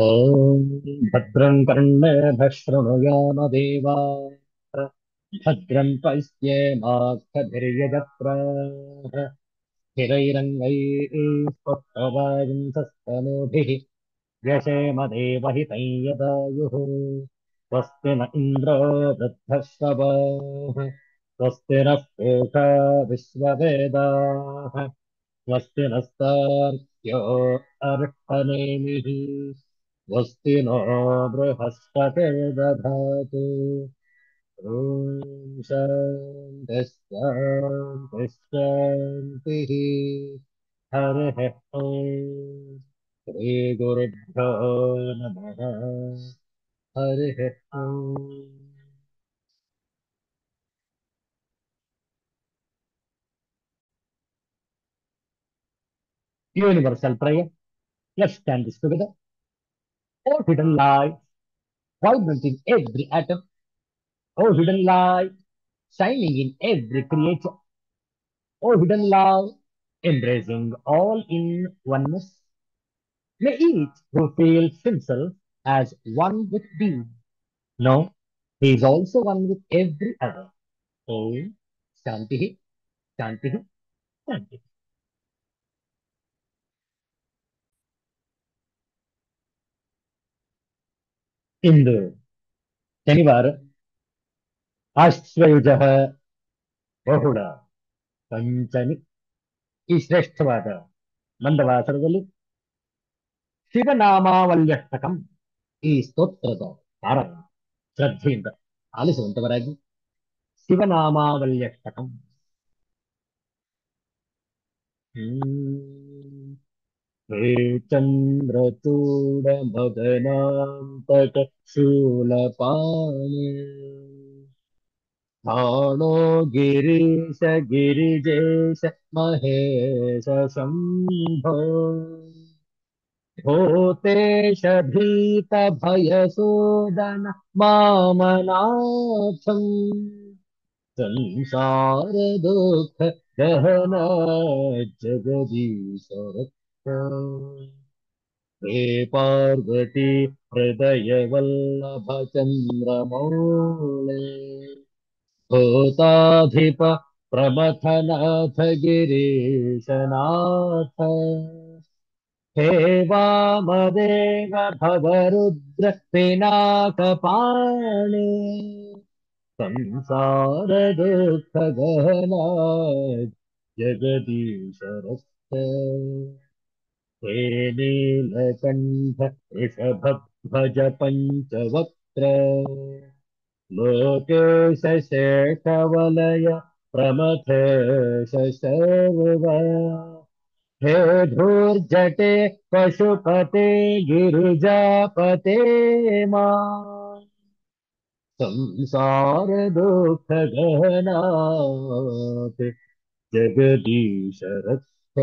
ॐ भद्रं कर्णेभिः शृणुयाम देवाः भद्रं पश्येमाक्षभिर्यजत्राः स्थिरैरङ्गैः स्पष्टवायुंसस्तनूभिः व्यशेम देवहितं यदायुः स्वस्ति न इन्द्रो वृद्धश्रवाः स्वस्ति नः पूषा विश्ववेदाः स्वस्ति नस्तार्क्ष्यो अर्हणेमिः स्वस्ति नो बृहस्पतिर्दधातु ॐ शान्तिः शान्तिः शान्तिः हरिः ॐ श्रीगुरुभ्यो नमः हरिः ॐ Universal prayer. Let's stand this together. Oh, hidden light, vibrant in every atom. Oh, hidden light, shining in every creature. Oh, hidden love, embracing all in oneness. May each who feels himself as one with thee know he is also one with every other. Om Shanti, Shanti, Shanti. ಇಂದು ಶನಿವಾರ ಆಶ್ವಯುಜ ಬಹುಳ ಪಂಚಮಿ ಈ ಶ್ರೇಷ್ಠವಾದ ಮಂದವಾಸರದಲ್ಲಿ ಶಿವನಾಮಾವಲ್ಯಷ್ಟಕಂ ಈ ಸ್ತೋತ್ರದ ಪಾರಾಯಣ ಶ್ರದ್ಧೆಯಿಂದ ಆಲಿಸುವಂತವರಾಗಿ ಶಿವನಾಮಾವಲ್ಯಷ್ಟಕಂ ಹ್ಮ್. हे चन्द्रचूडमदनान्तक शूलपाणि स्थाणो गिरीश गिरिजेश महेश शम्भो भूतेश भीतभयसूदन मामनाथम् संसार दुःख गहना जगदीश रक्ष हे पार्वती हृदय वल्लभ चन्द्रमौळे भूताधिप प्रमथनाथ गिरीशनाथ हे वामदेव भवरुद्र पिनाकपाणे संसार दुःख गहना जगदीश रक्ष हे नीलकण्ठ वृषभध्वज पञ्चवक्त्र लोकेश शेषवलय प्रमथेश शर्व हे धूर्जटे पशुपते गिरिजापते मा संसार दुःख गहनाथ जगदीश रक्ष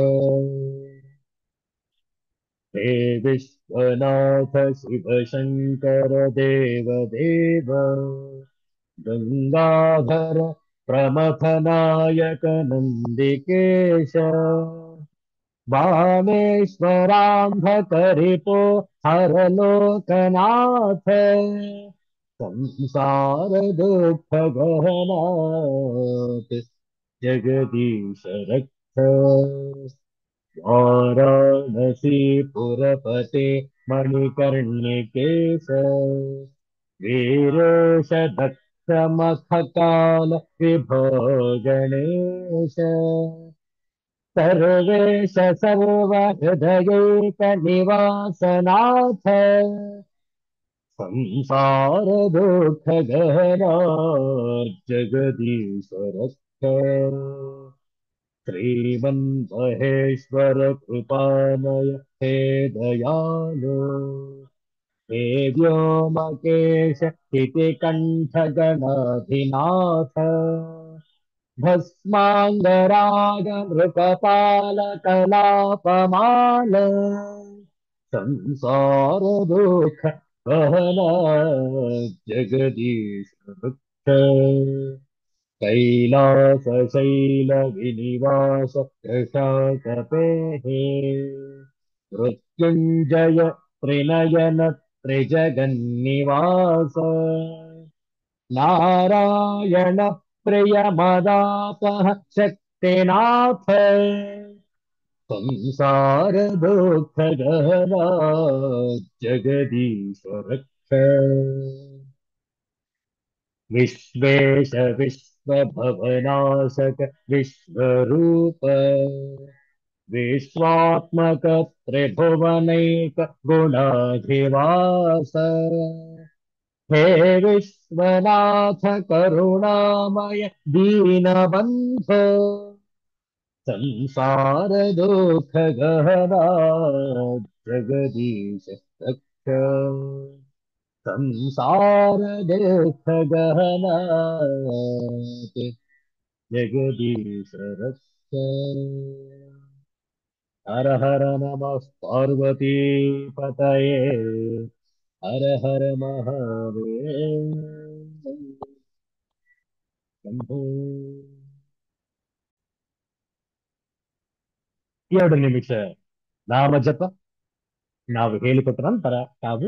हे विश्वनाथ शिव शङ्कर देव देव गङ्गाधर प्रमथनायक नन्दिकेश वामेश्वरान्धकरिपो हरलोकनाथ संसार दुःख गहनाथ जगदीश रक्ष वाराणसी पुरपते मणिकर्णिकेश वीरेश दक्ष मखकाल विभो गणेश सर्वेश सर्वहृदयैक निवासनाथ संसार दुःख गहना जगदीश रक्ष श्रीमन्महेश्वर कृपामय हे दयालो हे व्योमकेश स्थितिकण्ठ गणाधिनाथ भस्माङ्गराग नृकपाल कलापमाल संसार दुःख गहना जगदीश वृक्ष कैलास शैल विनिवास कृशाकपेः मृत्युञ्जय त्रिनयन त्रिजगन्निवास नारायण प्रियमदापः शक्तिनाथ संसार दुःख गहना जगदीश रक्ष विश्वेश विश्वभवनाशक विश्वरूप विश्वात्मक त्रिभुवनैक गुणाधिवास हे विश्वनाथ करुणामय दीनबन्धो संसार दुःख गहना जगदीश रक्ष संसार दुःख गहना जगदीश रक्ष हर हर नमः पार्वती पतये हर हर महादेव शंभो 2 ನಿಮಿಷ ನಾಮಜಪ ನಾವು ಹೇಳಿಕೊಟ್ಟ ನಂತರ ತಾವು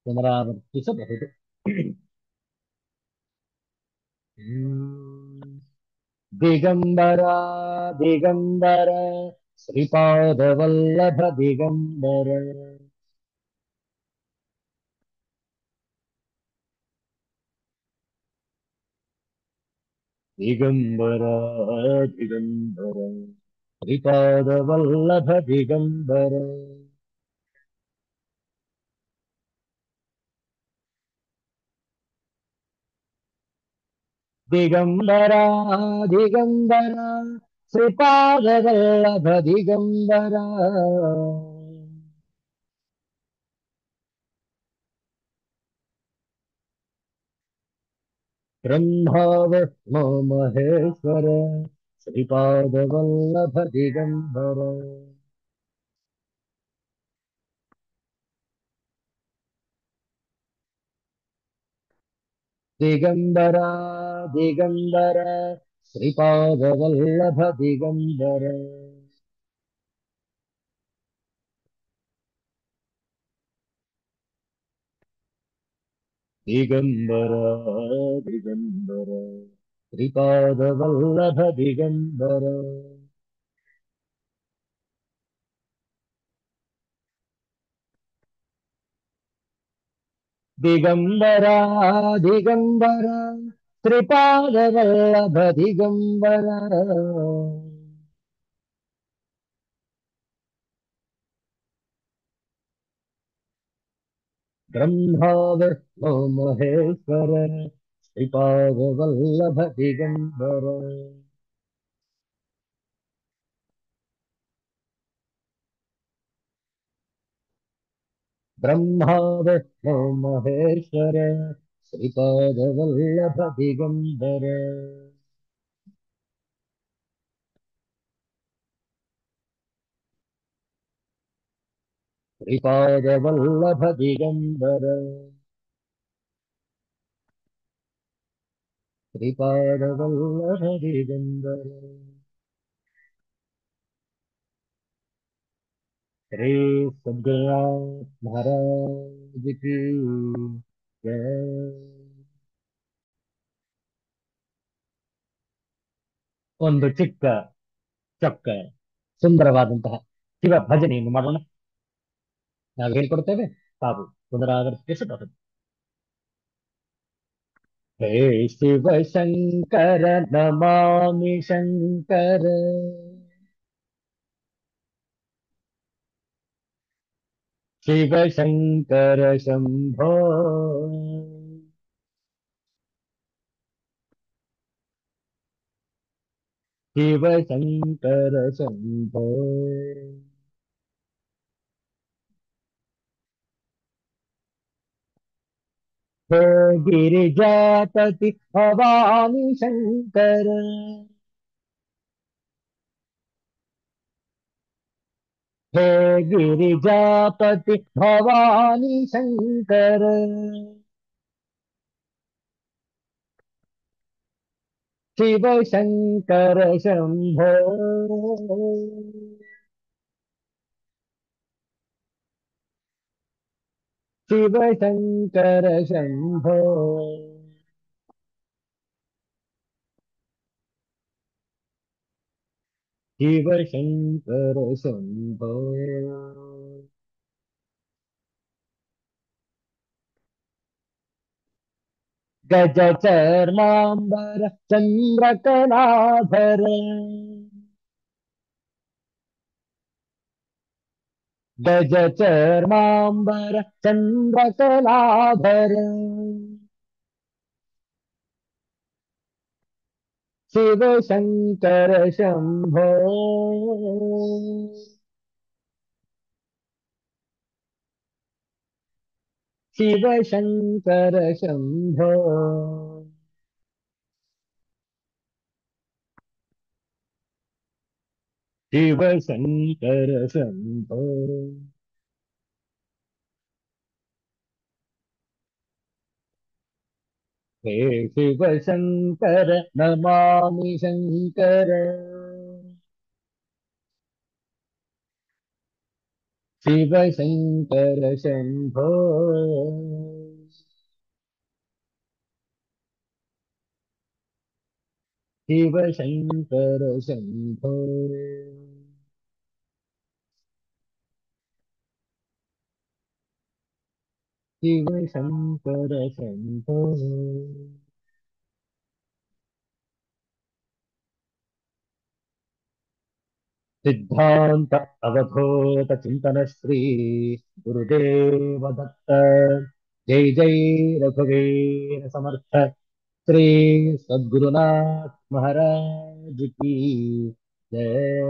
ಪುನರಾವರ್ತಿಸಬಹುದು. ಹ್ಮ್. ದಿಗಂಬರ ದಿಗಂಬರ ಶ್ರೀಪಾದವಲ್ಲಭ ದಿಗಂಬರ ದಿಗಂಬರ ದಿಗಂಬರ ಶ್ರೀಪಾದವಲ್ಲಭ ದಿಗಂಬರ ದಿಗಂಬರ ದಿಗಂಬರ ಶ್ರೀಪಾದವಲ್ಲಭ ದಿಗಂಬರ ब्रह्मा विष्णु महेश्वर श्रीपादवल्लभ दिगंबर दिगंबर दिगंबर श्रीपादवल्लभ दिगंबर दिगंबर दिगंबर श्रीपादवल्लभ दिगंबर दिगंबर दिगंबर श्रीपादवल्लभ दिगंबर ब्रह्मा विष्णु महेश्वर श्रीपादवल्लभ दिगंबर ब्रह्मा विष्णु महेश्वर श्रीपादवल्लभ दिगंबर श्रीपादवल्लभ दिगंबर श्रीपादवल्लभ दिगंबर श्री सद्गुरुनाथ महाराज की जय. ಒಂದು ಚಿಕ್ಕ ಚೊಕ್ಕ ಸುಂದರವಾದಂತಹ ಶಿವ ಭಜನೆಯನ್ನು ಮಾಡೋಣ. ನಾವು ಹೇಳ್ಕೊಡ್ತೇವೆ, ತಾವು ಪುನರಾವರ್ತಿಸಬಹುದು. हे शिव शंकर नमामि शंकर शिव शंकर शंभो शिव शंकर शंभो हे गिरिजापति भवानी शंकर हे गिरिजापति भवानी शंकर शिव शंकर शंभो शिव शङ्कर शम्भो शिव शङ्कर शम्भो गजचर्माम्बर चन्द्रकलाधर गजचर्माम्बर चन्द्रकलाधर शिव शङ्कर शम्भो शिव शङ्कर शम्भो शिव शङ्कर शम्भो हे शिव शङ्कर नमामि शङ्कर शिव शङ्कर शम्भो शिव शङ्कर शम्भो शिव शङ्कर शम्भो सिद्धान्त अवधूत चिंतन श्री गुरुदेव दत्त जय जय रघुवीर समर्थ श्री सद्गुरुनाथ महाराज की जय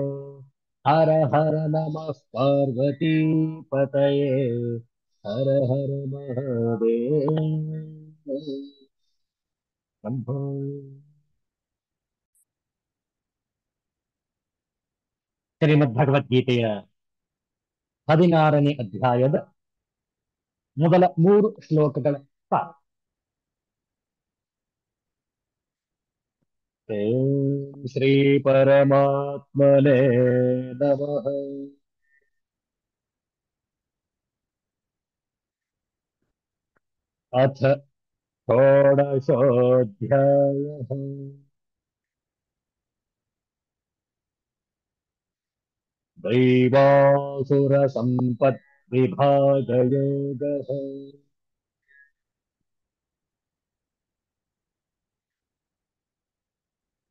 हर हर नमः पार्वती पतये हर हर महादेव शंभो ಶ್ರೀಮದ್ಭಗವದ್ಗೀತೆಯ 16ನೇ ಅಧ್ಯಾಯದ ಮೊದಲ 3 ಶ್ಲೋಕಗಳ ಸಾರ. ಓಂ ಶ್ರೀ ಪರಮಾತ್ಮನೇ ನಮಃ. ಅಥ ಷೋಡಶೋऽಧ್ಯಾಯः दैवासुरसम्पद्विभागयोगः.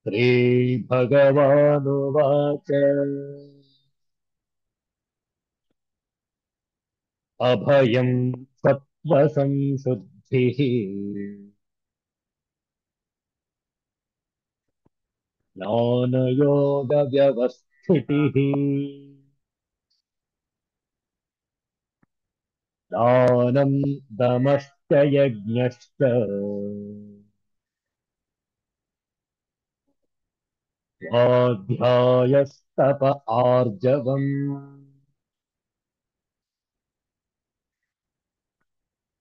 श्रीभगवानुवाच अभयं सत्त्वसंशुद्धिः ज्ञानयोगव्यवस्थितिः दानं दमश्च यज्ञश्च स्वाध्यायस्तप आर्जवम्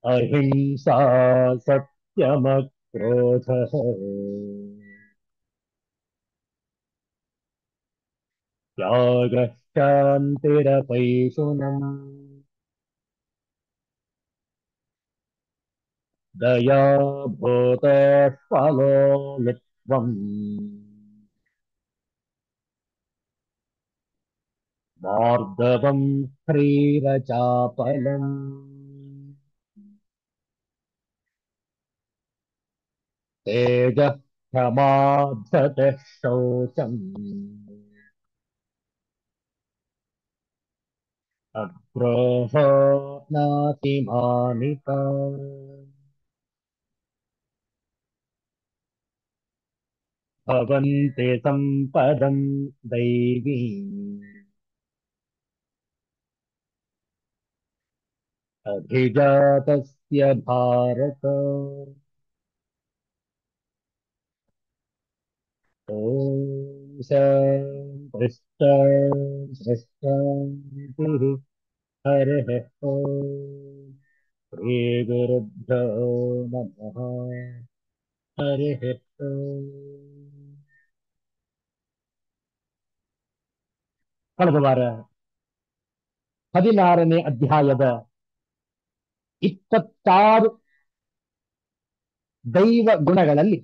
अहिंसा सत्यमक्रोधः त्यागः शान्तिरपैशुनम् दया भूतः फलोलुप्त्वम् मार्दवम् ह्रीरचापलम् तेजः क्षमाधृतिः शौचम् अद्रोहो नातिमानिता भवन्ति सम्पदम् दैवीम् अभिजातस्य भारत ॐ शान्तिः हरिः ॐ श्रीगुरुभ्यो नमः हरिः ॐ. ಕಳೆದ ವಾರ 16ನೇ ಅಧ್ಯಾಯದ 26 ದೈವ ಗುಣಗಳಲ್ಲಿ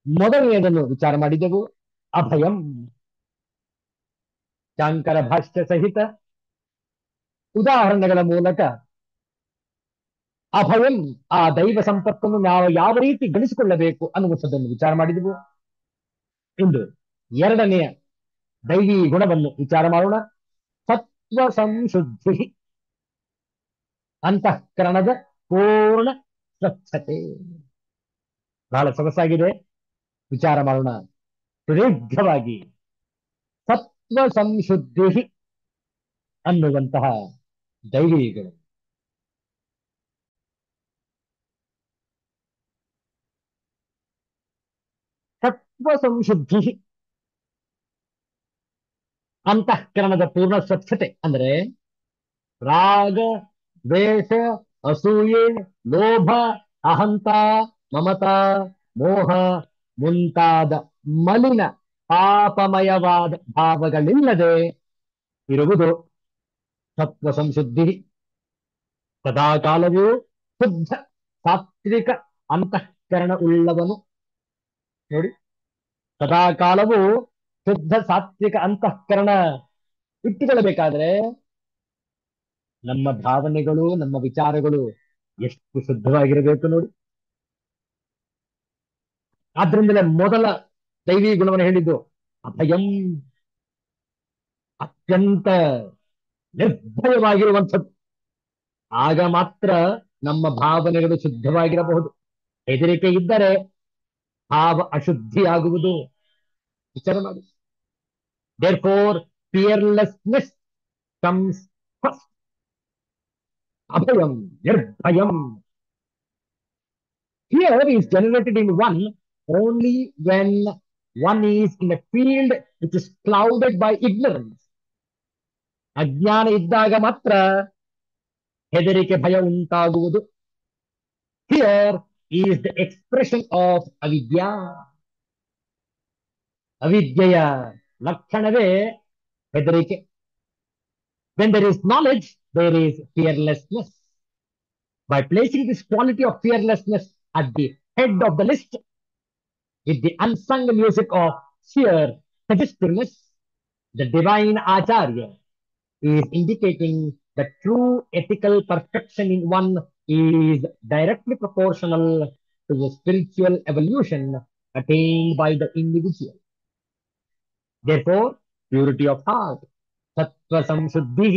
ಮೊದಲನೆಯದನ್ನು ವಿಚಾರ ಮಾಡಿದೆವು, ಅಭಯಂ. ಶಾಂಕರ ಭಾಷ್ಯ ಸಹಿತ ಉದಾಹರಣೆಗಳ ಮೂಲಕ ಅಭಯಂ, ಆ ದೈವ ಸಂಪತ್ತನ್ನು ನಾವು ಯಾವ ರೀತಿ ಗಳಿಸಿಕೊಳ್ಳಬೇಕು ಅನ್ನುವಂಥದ್ದನ್ನು ವಿಚಾರ ಮಾಡಿದೆವು. ಇಂದು ಎರಡನೆಯ ದೈವಿ ಗುಣವನ್ನು ವಿಚಾರ ಮಾಡೋಣ, ಸತ್ವ ಸಂಶುದ್ಧಿ, ಅಂತಃಕರಣದ ಪೂರ್ಣ ಸ್ವಚ್ಛತೆ. ಬಹಳ ಸೊಗಸಾಗಿದೆ, ವಿಚಾರ ಮಾಡೋಣ ಸುದೀರ್ಘವಾಗಿ. ಸತ್ವ ಸಂಶುದ್ಧಿ ಅನ್ನುವಂತಹ ದೈವಿಗಳು. ಸತ್ವ ಸಂಶುದ್ಧಿ, ಅಂತಃಕರಣದ ಪೂರ್ಣ ಸ್ವಚ್ಛತೆ ಅಂದ್ರೆ ರಾಗ, ದ್ವೇಷ, ಅಸೂಯೆ, ಲೋಭ, ಅಹಂತ, ಮಮತ, ಮೋಹ ಮುಂತಾದ ಮಲಿನ ಪಾಪಮಯವಾದ ಭಾವಗಳಿಲ್ಲದೆ ಇರುವುದು ಸತ್ವ ಸಂಶುದ್ಧಿ. ಸದಾಕಾಲವೂ ಶುದ್ಧ ಸಾತ್ವಿಕ ಅಂತಃಕರಣ ಉಳ್ಳವನು. ನೋಡಿ, ಸದಾಕಾಲವೂ ಶುದ್ಧ ಸಾತ್ವಿಕ ಅಂತಃಕರಣ ಇಟ್ಟುಕೊಳ್ಳಬೇಕಾದ್ರೆ ನಮ್ಮ ಭಾವನೆಗಳು, ನಮ್ಮ ವಿಚಾರಗಳು ಎಷ್ಟು ಶುದ್ಧವಾಗಿರಬೇಕು ನೋಡಿ. ಆದ್ರಿಂದಲೇ ಮೊದಲ ದೈವಿ ಗುಣವನ್ನು ಹೇಳಿದ್ದು ಅಭಯಂ, ಅತ್ಯಂತ ನಿರ್ಭಯವಾಗಿರುವಂಥದ್ದು. ಆಗ ಮಾತ್ರ ನಮ್ಮ ಭಾವನೆಗಳು ಶುದ್ಧವಾಗಿರಬಹುದು. ಹೆದರಿಕೆ ಇದ್ದರೆ ಭಾವ ಅಶುದ್ಧಿಯಾಗುವುದು. ವಿಚಾರ ಮಾಡಿ. Therefore fearlessness comes first. ಅಭಯಂ, ನಿರ್ಭಯಂ. Fear is generated in one only when one is in a field which is clouded by ignorance. ಅಜ್ಞಾನ ಇದ್ದಾಗ ಮಾತ್ರ ಹೆದರಿಕೆ, ಭಯ ಉಂಟಾಗುವುದು. Fear is the expression of ಅವಿದ್ಯಾ. ಅವಿದ್ಯೆಯ ಲಕ್ಷಣವೇ ಹೆದರಿಕೆ. When there is knowledge, there is fearlessness. By placing this quality of fearlessness at the head of the list, with the unsung music of sheer suggestiveness, the divine Acharya is indicating that true ethical perfection in one is directly proportional to the spiritual evolution attained by the individual. Therefore, purity of heart, sattva samshuddhi,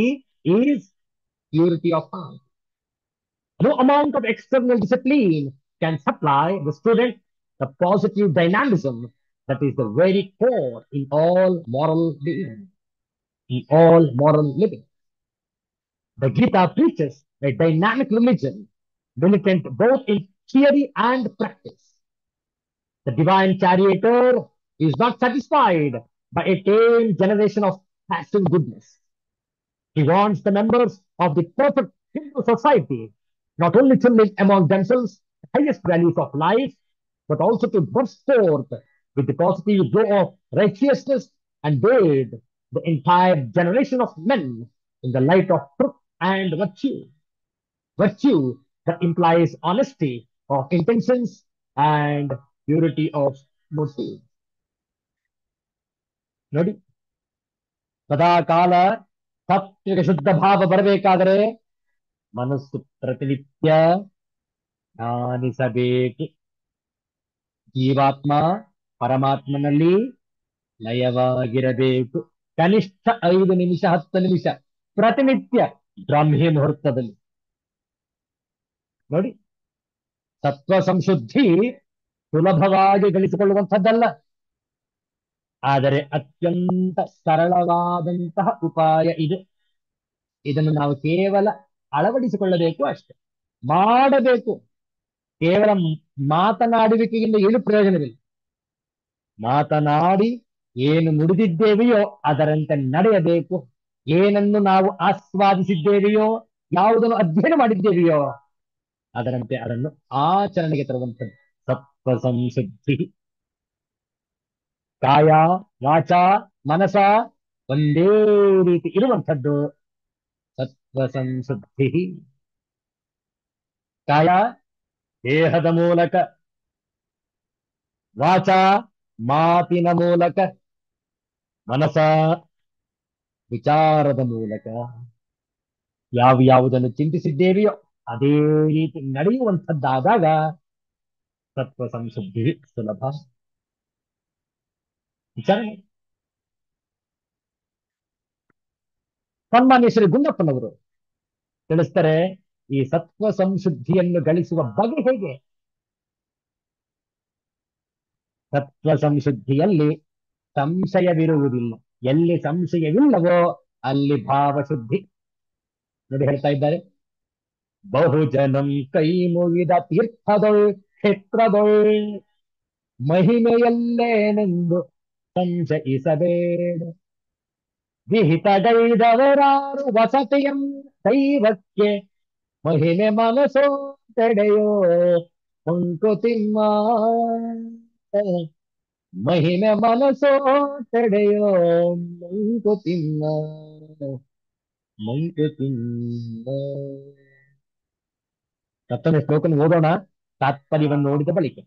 is purity of heart. No amount of external discipline can supply the student the positive dynamism that is the very core in all moral being, in all moral living. The Gita preaches a dynamic religion, militant both in theory and practice. The divine charioteer is not satisfied by a tame generation of passive goodness. He wants the members of the perfect Hindu society not only to live among themselves the highest values of life, but also to burst forth with the positive glow of righteousness and bathe the entire generation of men in the light of truth and virtue. Virtue that implies honesty of intentions and purity of motive. ನೋಡಿ, ಸದಾಕಾಲ ಸಾತ್ವಿಕ ಶುದ್ಧ ಭಾವ ಬರಬೇಕಾದರೆ ಮನಸ್ಸು ಪ್ರತಿನಿತ್ಯ ಧ್ಯಾನಿಸಬೇಕು. ಜೀವಾತ್ಮ ಪರಮಾತ್ಮನಲ್ಲಿ ಲಯವಾಗಿರಬೇಕು. ಕನಿಷ್ಠ 5 ನಿಮಿಷ, 10 ನಿಮಿಷ ಪ್ರತಿನಿತ್ಯ ಬ್ರಾಹ್ಮಿ ಮುಹೂರ್ತದಲ್ಲಿ. ನೋಡಿ, ಸತ್ವ ಸಂಶುದ್ಧಿ ಸುಲಭವಾಗಿ ಗಳಿಸಿಕೊಳ್ಳುವಂಥದ್ದಲ್ಲ, ಆದರೆ ಅತ್ಯಂತ ಸರಳವಾದಂತಹ ಉಪಾಯ ಇದು. ಇದನ್ನು ನಾವು ಕೇವಲ ಅಳವಡಿಸಿಕೊಳ್ಳಬೇಕು ಅಷ್ಟೆ, ಮಾಡಬೇಕು. ಕೇವಲ ಮಾತನಾಡುವಿಕೆಯಿಂದ ಏನು ಪ್ರಯೋಜನವಿಲ್ಲ. ಮಾತನಾಡಿ ಏನು ನುಡಿದಿದ್ದೇವೆಯೋ ಅದರಂತೆ ನಡೆಯಬೇಕು. ಏನನ್ನು ನಾವು ಆಸ್ವಾದಿಸಿದ್ದೇವೆಯೋ, ಯಾವುದನ್ನು ಅಧ್ಯಯನ ಮಾಡಿದ್ದೇವೆಯೋ ಅದರಂತೆ ಅದನ್ನು ಆಚರಣೆಗೆ ತರುವಂಥದ್ದು ಸತ್ವ ಸಂಶುದ್ಧಿ. ಕಾಯ, ವಾಚ, ಮನಸ ಒಂದೇ ರೀತಿ ಇರುವಂಥದ್ದು ಸತ್ವ ಸಂಶುದ್ಧಿ. ಕಾಯ ದೇಹದ ಮೂಲಕ, ವಾಚ ಮಾತಿನ ಮೂಲಕ, ಮನಸ ವಿಚಾರದ ಮೂಲಕ ಯಾವುದನ್ನು ಚಿಂತಿಸಿದ್ದೇವೆಯೋ ಅದೇ ರೀತಿ ನಡೆಯುವಂಥದ್ದಾದಾಗ ತತ್ವ ಸಂಶುದ್ಧಿ ಸುಲಭ. ವಿಚಾರ ಮಾಡಿ. ಸನ್ಮಾನ್ಯ ಶ್ರೀ ಗುಂಡಪ್ಪನವರು ತಿಳಿಸ್ತಾರೆ, ಈ ಸತ್ವ ಸಂಶುದ್ಧಿಯನ್ನು ಗಳಿಸುವ ಬಗೆ ಹೇಗೆ? ಸತ್ವ ಸಂಶುದ್ಧಿಯಲ್ಲಿ ಸಂಶಯವಿರುವುದಿಲ್ಲ. ಎಲ್ಲಿ ಸಂಶಯವಿಲ್ಲವೋ ಅಲ್ಲಿ ಭಾವಶುದ್ಧಿ. ನೋಡಿ ಹೇಳ್ತಾ ಇದ್ದಾರೆ, ಬಹುಜನಂ ಕೈ ಮುಗಿದ ತೀರ್ಥದೊಳ್ ಕ್ಷೇತ್ರದೊಳ್ ಮಹಿಮೆಯಲ್ಲೇನೆಂದು ಸಂಶಯಿಸಬೇಡ. ವಿಹಿತಗೈದವರಾರು ವಸತಿಯಂ ದೈವಕ್ಕೆ ಮಹಿಮೆ ಮನಸೋ ತೆಡೆಯೋ ಮಂಕುತಿಮ್ಮ. ಮಹಿಮೆ ಮನಸೋ ತೆಡೆಯೋ ಮಂಕುತಿಮ್ಮ. ಮಂಕುತಿಮ್ಮ. ಮತ್ತೊಂದು ಶ್ಲೋಕನ ಓದೋಣ ತಾತ್ಪರ್ಯವನ್ನು ನೋಡಿದ ಬಳಿಕ.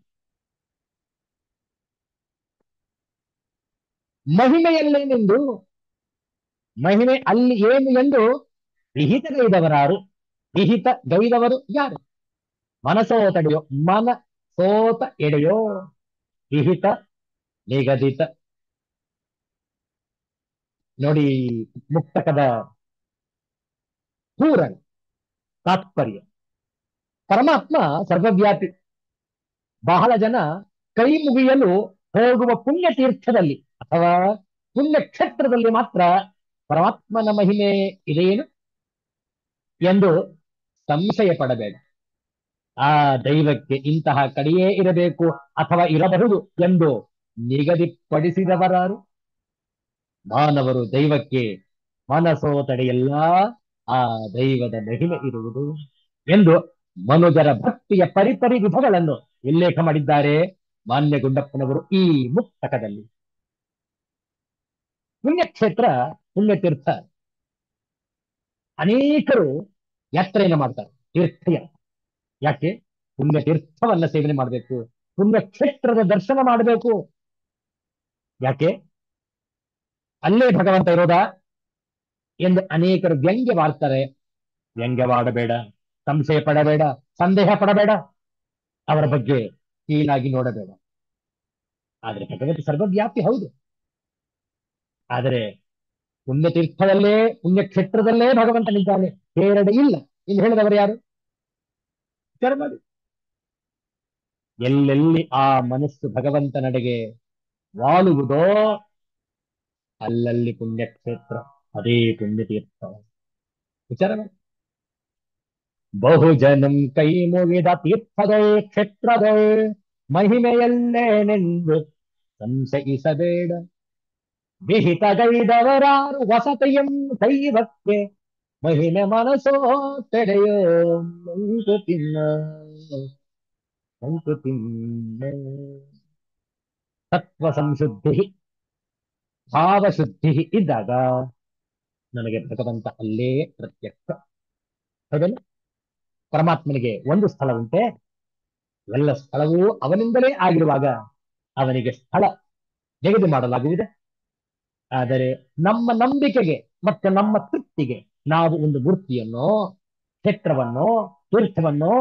ಮಹಿಮೆಯಲ್ಲೇನೆಂದು, ಮಹಿಮೆ ಅಲ್ಲಿ ಏನು ಎಂದು ವಿಹಿತಗೈದವರಾರು. ವಿಹಿತ ಗೈದವರು ಯಾರು? ಮನಸೋ ತಡೆಯೋ, ಮನ ಸೋತ ಎಡೆಯೋ. ವಿಹಿತ ನಿಗದಿತ. ನೋಡಿ ಮುಕ್ತಕದ ಪೂರಣ ತಾತ್ಪರ್ಯ. ಪರಮಾತ್ಮ ಸರ್ವವ್ಯಾಪಿ. ಬಹಳ ಜನ ಕೈ ಮುಗಿಯಲು ಹೋಗುವ ಪುಣ್ಯತೀರ್ಥದಲ್ಲಿ ಅಥವಾ ಪುಣ್ಯಕ್ಷೇತ್ರದಲ್ಲಿ ಮಾತ್ರ ಪರಮಾತ್ಮನ ಮಹಿಮೆ ಇದೆಯೇನು ಎಂದು ಸಂಶಯ ಪಡಬೇಡ. ಆ ದೈವಕ್ಕೆ ಇಂತಹ ಕಡೆಯೇ ಇರಬೇಕು ಅಥವಾ ಇರಬಹುದು ಎಂದು ನಿಗದಿಪಡಿಸಿದವರಾರು? ಮಾನವರು ದೈವಕ್ಕೆ ಮನಸೋ ತಡೆಯಲ್ಲ, ಆ ದೈವದ ಮಹಿಮೆ ಇರುವುದು ಎಂದು ಮನುಜರ ಭಕ್ತಿಯ ಪರಿಪರಿ ವಿಧಗಳನ್ನು ಉಲ್ಲೇಖ ಮಾಡಿದ್ದಾರೆ ಮಾನ್ಯ ಗುಂಡಪ್ಪನವರು ಈ ಮುಕ್ತಕದಲ್ಲಿ. ಪುಣ್ಯಕ್ಷೇತ್ರ, ಪುಣ್ಯತೀರ್ಥ, ಅನೇಕರು ಯಾತ್ರೆಯನ್ನು ಮಾಡ್ತಾರೆ. ತೀರ್ಥಯ ಯಾಕೆ? ಪುಣ್ಯತೀರ್ಥವನ್ನ ಸೇವನೆ ಮಾಡಬೇಕು, ಪುಣ್ಯಕ್ಷೇತ್ರದ ದರ್ಶನ ಮಾಡಬೇಕು. ಯಾಕೆ? ಅಲ್ಲೇ ಭಗವಂತ ಇರೋದಾ ಎಂದು ಅನೇಕರು ವ್ಯಂಗ್ಯವಾಡ್ತಾರೆ. ವ್ಯಂಗ್ಯವಾಡಬೇಡ, ಸಂಶಯ ಪಡಬೇಡ, ಸಂದೇಹ ಪಡಬೇಡ, ಅವರ ಬಗ್ಗೆ ಕೀಳಾಗಿ ನೋಡಬೇಡ. ಆದರೆ ಭಗವಂತ ಸರ್ವವ್ಯಾಪಿ ಹೌದು. ಆದರೆ ಪುಣ್ಯತೀರ್ಥದಲ್ಲೇ, ಪುಣ್ಯಕ್ಷೇತ್ರದಲ್ಲೇ ಭಗವಂತನಿದ್ದಾನೆ, ಬೇರೆಡೆ ಇಲ್ಲ. ಇನ್ನು ಹೇಳಿದವರು ಯಾರು? ವಿಚಾರ ಮಾಡಿ. ಎಲ್ಲೆಲ್ಲಿ ಆ ಮನಸ್ಸು ಭಗವಂತನಡೆಗೆ ವಾಲುವುದೋ ಅಲ್ಲಲ್ಲಿ ಪುಣ್ಯಕ್ಷೇತ್ರ, ಅದೇ ಪುಣ್ಯತೀರ್ಥ. ವಿಚಾರ ಮಾಡಿ. ಬಹುಜನಂ ಕೈ ಮುಗಿದ ತೀರ್ಥದೋ ಕ್ಷೇತ್ರದೋ ಮಹಿಮೆಯಲ್ಲೇನೆಂದು ಸಂಶಯಿಸಬೇಡ. ವಿಹಿತಗೈದವರಾರು ವಸತಿಯಂ ದೈವಕ್ಕೆ ಮಹಿಮೆ ಮನಸೋ ತೆಡೆಯೋ ಮಂಕುತಿಮ್ಮ. ಮಂಕುತಿಮ್ಮ. ತತ್ವ ಸಂಶುದ್ಧಿ, ಭಾವಶುದ್ಧಿ ಇದ್ದಾಗ ನನಗೆ ಭಗವಂತ ಅಲ್ಲೇ ಪ್ರತ್ಯಕ್ಷ. ಹೌದಲ್ಲ? ಪರಮಾತ್ಮನಿಗೆ ಒಂದು ಸ್ಥಳ ಉಂಟೆ, ಎಲ್ಲ ಸ್ಥಳವೂ ಅವನಿಂದಲೇ ಆಗಿರುವಾಗ ಅವನಿಗೆ ಸ್ಥಳ ನಿಗದಿ ಮಾಡಲಾಗುವುದೇ. ಆದರೆ ನಮ್ಮ ನಂಬಿಕೆಗೆ ಮತ್ತು ನಮ್ಮ ತೃಪ್ತಿಗೆ ನಾವು ಒಂದು ಮೂರ್ತಿಯನ್ನೋ, ಕ್ಷೇತ್ರವನ್ನೋ, ತೀರ್ಥವನ್ನೋ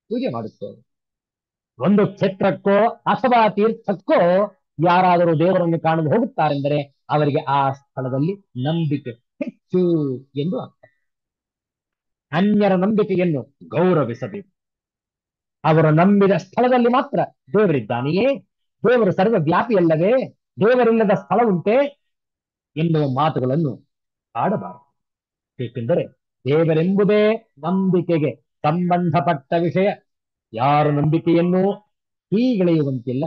ಪೂಜೆ ಮಾಡುತ್ತೇವೆ. ಒಂದು ಕ್ಷೇತ್ರಕ್ಕೋ ಅಥವಾ ತೀರ್ಥಕ್ಕೋ ಯಾರಾದರೂ ದೇವರನ್ನು ಕಾಣಲು ಹೋಗುತ್ತಾರೆಂದರೆ ಅವರಿಗೆ ಆ ಸ್ಥಳದಲ್ಲಿ ನಂಬಿಕೆ ಹೆಚ್ಚು ಎಂದು ಅರ್ಥ. ಅನ್ಯರ ನಂಬಿಕೆಯನ್ನು ಗೌರವಿಸಬೇಕು. ಅವರು ನಂಬಿದ ಸ್ಥಳದಲ್ಲಿ ಮಾತ್ರ ದೇವರಿದ್ದಾನೆಯೇ, ದೇವರು ಸರ್ವವ್ಯಾಪಿಯಲ್ಲವೇ, ದೇವರಿಲ್ಲದ ಸ್ಥಳ ಉಂಟೆ ಎನ್ನುವ ಮಾತುಗಳನ್ನು ಆಡಬಾರದು. ಏಕೆಂದರೆ ದೇವರೆಂಬುದೇ ನಂಬಿಕೆಗೆ ಸಂಬಂಧಪಟ್ಟ ವಿಷಯ. ಯಾರ ನಂಬಿಕೆಯನ್ನು ಹೀಗಳೆಯುವಂತಿಲ್ಲ.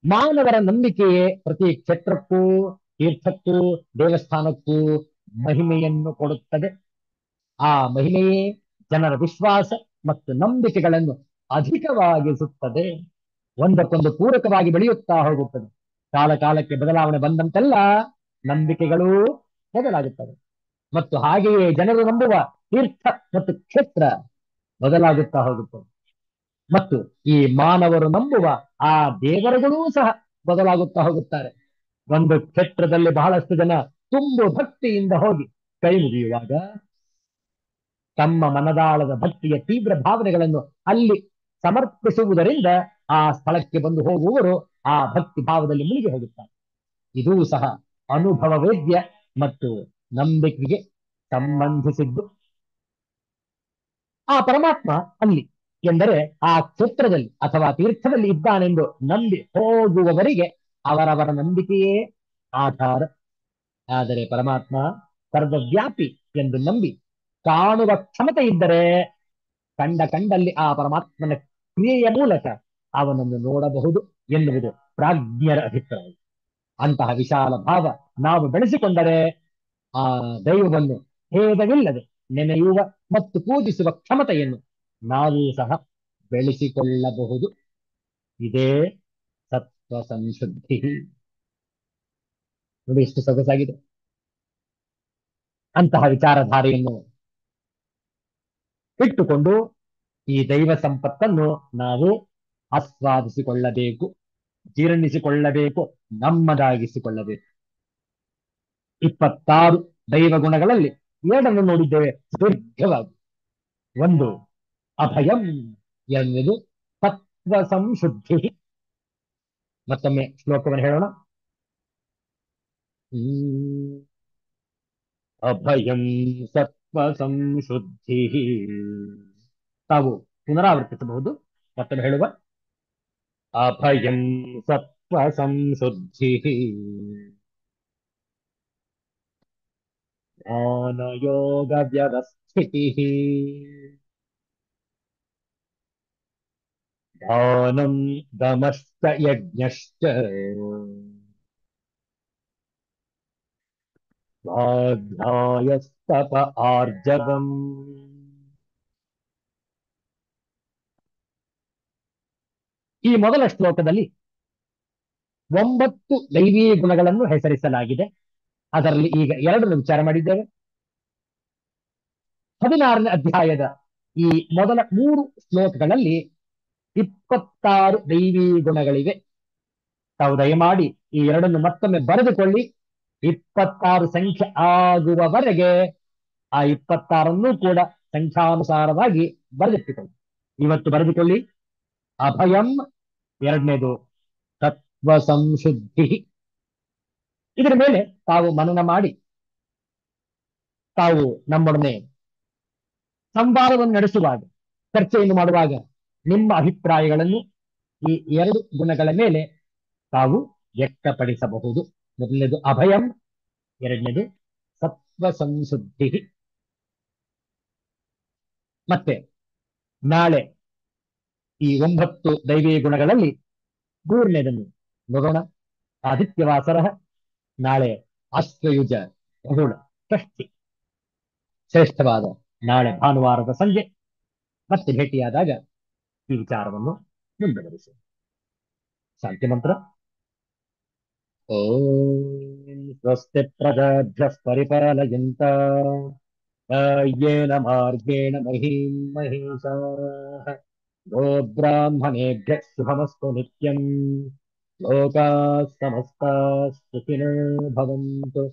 ಮಾನವರ ನಂಬಿಕೆಯೇ ಪ್ರತಿ ಕ್ಷೇತ್ರಕ್ಕೂ, ತೀರ್ಥಕ್ಕೂ, ದೇವಸ್ಥಾನಕ್ಕೂ ಮಹಿಮೆಯನ್ನು ಕೊಡುತ್ತದೆ. ಆ ಮಹಿಮೆಯೇ ಜನರ ವಿಶ್ವಾಸ ಮತ್ತು ನಂಬಿಕೆಗಳನ್ನು ಅಧಿಕವಾಗಿಸುತ್ತದೆ. ಒಂದಕ್ಕೊಂದು ಪೂರಕವಾಗಿ ಬೆಳೆಯುತ್ತಾ ಹೋಗುತ್ತದೆ. ಕಾಲ ಕಾಲಕ್ಕೆ ಬದಲಾವಣೆ ಬಂದಂತೆಲ್ಲ ನಂಬಿಕೆಗಳೂ ಬದಲಾಗುತ್ತವೆ. ಮತ್ತು ಹಾಗೆಯೇ ಜನರು ನಂಬುವ ತೀರ್ಥ ಮತ್ತು ಕ್ಷೇತ್ರ ಬದಲಾಗುತ್ತಾ ಹೋಗುತ್ತದೆ. ಮತ್ತು ಈ ಮಾನವರು ನಂಬುವ ಆ ದೇವರುಗಳೂ ಸಹ ಬದಲಾಗುತ್ತಾ ಹೋಗುತ್ತಾರೆ. ಒಂದು ಕ್ಷೇತ್ರದಲ್ಲಿ ಬಹಳಷ್ಟು ಜನ ತುಂಬು ಭಕ್ತಿಯಿಂದ ಹೋಗಿ ಕೈ ಮುಗಿಯುವಾಗ ತಮ್ಮ ಮನದಾಳದ ಭಕ್ತಿಯ ತೀವ್ರ ಭಾವನೆಗಳನ್ನು ಅಲ್ಲಿ ಸಮರ್ಪಿಸುವುದರಿಂದ ಆ ಸ್ಥಳಕ್ಕೆ ಬಂದು ಹೋಗುವವರು ಆ ಭಕ್ತಿ ಭಾವದಲ್ಲಿ ಮುಳುಗಿ ಹೋಗುತ್ತಾರೆ. ಇದೂ ಸಹ ಅನುಭವ ವೇದ್ಯ ಮತ್ತು ನಂಬಿಕೆಗೆ ಸಂಬಂಧಿಸಿದ್ದು. ಆ ಪರಮಾತ್ಮ ಅಲ್ಲಿ ಎಂದರೆ ಆ ಕ್ಷೇತ್ರದಲ್ಲಿ ಅಥವಾ ತೀರ್ಥದಲ್ಲಿ ಇದ್ದಾನೆಂದು ನಂಬಿ ಹೋಗುವವರಿಗೆ ಅವರವರ ನಂಬಿಕೆಯೇ ಆಧಾರ. ಆದರೆ ಪರಮಾತ್ಮ ಸರ್ವವ್ಯಾಪಿ ಎಂದು ನಂಬಿ ಕಾಣುವ ಕ್ಷಮತೆ ಇದ್ದರೆ ಕಂಡಲ್ಲಿ ಆ ಪರಮಾತ್ಮನ ಕ್ರಿಯೆಯ ಮೂಲಕ ಅವನನ್ನು ನೋಡಬಹುದು ಎನ್ನುವುದು ಪ್ರಾಜ್ಞರ ಅಭಿಪ್ರಾಯ. ಅಂತಹ ವಿಶಾಲ ಭಾವ ನಾವು ಬೆಳೆಸಿಕೊಂಡರೆ ಆ ದೈವವನ್ನು ಭೇದವಿಲ್ಲದೆ ನೆನೆಯುವ ಮತ್ತು ಪೂಜಿಸುವ ಕ್ಷಮತೆಯನ್ನು ನಾವು ಸಹ ಬೆಳೆಸಿಕೊಳ್ಳಬಹುದು. ಇದೇ ಸತ್ವ ಸಂಶುದ್ಧಿ. ನೋಡಿ ಎಷ್ಟು ಸೊಗಸಾಗಿದೆ. ಅಂತಹ ವಿಚಾರಧಾರೆಯನ್ನು ಇಟ್ಟುಕೊಂಡು ಈ ದೈವ ಸಂಪತ್ತನ್ನು ನಾವು ಆಸ್ವಾದಿಸಿಕೊಳ್ಳಬೇಕು, ಜೀರ್ಣಿಸಿಕೊಳ್ಳಬೇಕು, ನಮ್ಮದಾಗಿಸಿಕೊಳ್ಳಬೇಕು. 26 ದೈವ ಗುಣಗಳಲ್ಲಿ 7 ನೋಡಿದ್ದೇವೆ ದೀರ್ಘವಾಗಿ. ಒಂದು ಅಭಯಂ ಎನ್ನುವುದು ಸತ್ವ ಸಂಶುದ್ಧಿ. ಮತ್ತೊಮ್ಮೆ ಶ್ಲೋಕವನ್ನು ಹೇಳೋಣ. ಅಭಯಂ ಸತ್ವ ಸಂಶುದ್ಧಿ. ತಾವು ಪುನರಾವರ್ತಿಸಬಹುದು. ಮತ್ತೊಮ್ಮೆ ಹೇಳುವ. ಅಭಯಂ ಸತ್ವ ಸಂಶುದ್ಧಿ ಜ್ಞಾನಯೋಗ ವ್ಯವಸ್ಥಿತಿ ದಾನಂ ದಮಶ್ಚ ಯಜ್ಞಶ್ಚ ಸ್ವಾಧ್ಯಾಯಸ್ತಪ ಆರ್ಜವಂ. ಈ ಮೊದಲ ಶ್ಲೋಕದಲ್ಲಿ 9 ದೈವೀ ಗುಣಗಳನ್ನು ಹೆಸರಿಸಲಾಗಿದೆ. ಅದರಲ್ಲಿ ಈಗ 2 ವಿಚಾರ ಮಾಡಿದ್ದೇವೆ. 16ನೇ ಅಧ್ಯಾಯದ ಈ ಮೊದಲ 3 ಶ್ಲೋಕಗಳಲ್ಲಿ 26 ದೈವೀ ಗುಣಗಳಿವೆ. ತಾವು ದಯಮಾಡಿ ಈ 2 ಮತ್ತೊಮ್ಮೆ ಬರೆದುಕೊಳ್ಳಿ. 26 ಸಂಖ್ಯೆ ಆಗುವವರೆಗೆ ಆ 26 ಕೂಡ ಸಂಖ್ಯಾನುಸಾರವಾಗಿ ಬರೆದಿಟ್ಟುಕೊಳ್ಳಿ. ಇವತ್ತು ಬರೆದುಕೊಳ್ಳಿ. ಅಭಯಂ, 2ನೇದು ಸತ್ವ ಸಂಶುದ್ಧಿ. ಇದರ ಮೇಲೆ ತಾವು ಮನನ ಮಾಡಿ ತಾವು ನಮ್ಮೊಡನೆ ಸಂವಾದವನ್ನು ನಡೆಸುವಾಗ, ಚರ್ಚೆಯನ್ನು ಮಾಡುವಾಗ ನಿಮ್ಮ ಅಭಿಪ್ರಾಯಗಳನ್ನು ಈ 2 ಗುಣಗಳ ಮೇಲೆ ತಾವು ವ್ಯಕ್ತಪಡಿಸಬಹುದು. ಮೊದಲನೇದು ಅಭಯಂ, 2ನೇದು ಸತ್ವ ಸಂಶುದ್ಧಿ. ಮತ್ತೆ ನಾಳೆ ಈ 9 ದೈವೀ ಗುಣಗಳಲ್ಲಿ 3ನೇದನ್ನು ನೋಡೋಣ. ಆದಿತ್ಯವಾಸರ. ನಾಳೆ ಆಶ್ವಯುಜ ಬಹುಳ ಷಷ್ಠಿ, ಶ್ರೇಷ್ಠವಾದ ನಾಳೆ ಭಾನುವಾರದ ಸಂಜೆ ಮತ್ತೆ ಭೇಟಿಯಾದಾಗ ಈ ವಿಚಾರವನ್ನು ಮುಂದುವರಿಸಿ. ಶಾಂತಿ ಮಂತ್ರ. ಓಂ ಸ್ವಸ್ತಿ ಪ್ರಜಾಭ್ಯಃ ಪರಿಪಾಲಯಂತಾಂ ನ್ಯಾಯೇನ ಮಾರ್ಗೇಣ ಮಹೀಂ ಮಹೀಷಾಃ ಗೋಬ್ರಾಹ್ಮಣೇಭ್ಯಃ ಶುಭಮಸ್ತು ನಿತ್ಯಂ. ಲೋಕಾಃ ಸಮಸ್ತಾಃ ಸುಖಿನೋ ಭವಂತು.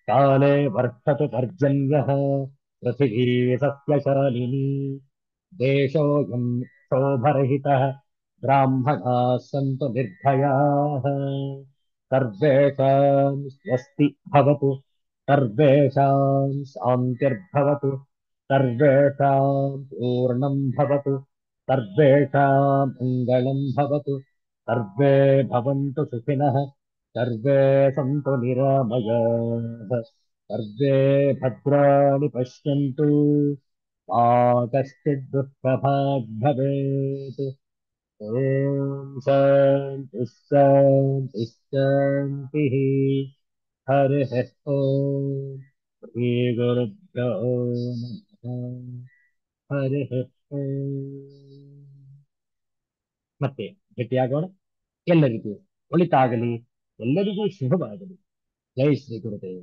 ಕಾಲೇ ವರ್ತತು ಪರ್ಜನ್ಯಃ ಪೃಥಿವೀ ಸಸ್ಯಶಾಲಿನಿ. ದೇಶೋऽಯಂ ಶೋಭರಹಿತಃ. ಬ್ರಾಹ್ಮಣಾಃ ಸಂತು ನಿರ್ಭಯಾಃ. ಸರ್ವೇಷಾಂ ಸ್ವಸ್ತಿ ಭವತು. ಸರ್ವೇಷಾಂ ಶಾಂತಿರ್ಭವತು. ಸರ್ವೇಷಾಂ ಪೂರ್ಣಂ ಭವತು. ಸರ್ವೇಷಾಂ ಮಂಗಳಂ ಭವತು. ಸರ್ವೇ ಭವಂತು ಸುಖಿನಃ. ಸರ್ವೇ ಸಂತು ನಿರಾಮಯಾಃ. ಸರ್ವೇ ಭದ್ರಾಣಿ ಪಶ್ಯಂತು. ಮಾ ಕಶ್ಚಿತ್ ದುಃಖಭಾಗ್ ಭವೇತ್. ಓಂ ಶಾಂತಿ ಶಾಂತಿ ಶಾಂತಿ. ಹರಿ ಓಂ. ಶ್ರೀ ಗುರುಭ್ಯೋ ನಮಃ. ಹರಿ ಓಂ. ಮತ್ತೆ ಭೇಟಿಯಾಗೋಣ. ಎಲ್ಲರಿಗೂ ಒಳಿತಾಗಲಿ, ಎಲ್ಲರಿಗೂ ಶುಭವಾಗಲಿ. ಜೈ ಶ್ರೀ ಗುರುದೇವ.